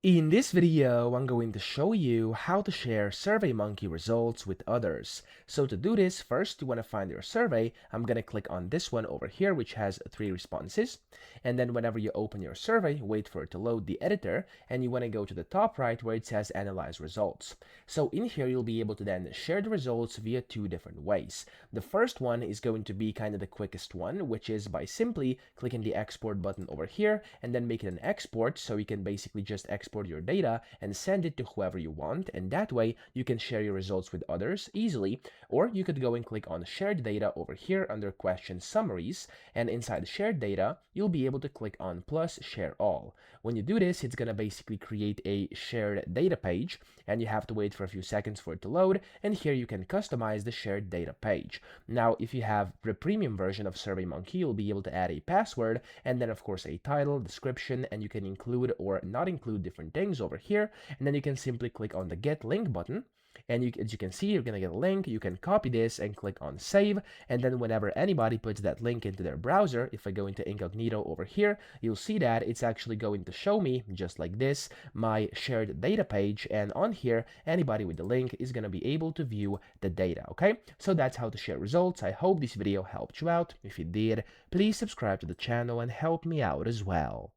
In this video, I'm going to show you how to share SurveyMonkey results with others. So to do this, first you want to find your survey. I'm going to click on this one over here, which has 3 responses. And then whenever you open your survey, wait for it to load the editor, and you want to go to the top right where it says Analyze Results. So in here, you'll be able to then share the results via 2 different ways. The first one is going to be kind of the quickest one, which is by simply clicking the export button over here and then make it an export, so you can basically just export your data and send it to whoever you want, and that way you can share your results with others easily. Or you could go and click on shared data over here under question summaries, and inside shared data you'll be able to click on plus share all. When you do this, it's going to basically create a shared data page, and you have to wait for a few seconds for it to load, and here you can customize the shared data page. Now if you have the premium version of SurveyMonkey, you'll be able to add a password and then of course a title, description, and you can include or not include different things over here, and then you can simply click on the get link button, and as you can see, you're gonna get a link. You can copy this and click on save, and then whenever anybody puts that link into their browser, if I go into incognito over here, you'll see that it's actually going to show me, just like this, my shared data page, and on here anybody with the link is gonna be able to view the data. Okay, so that's how to share results. I hope this video helped you out. If it did, please subscribe to the channel and help me out as well.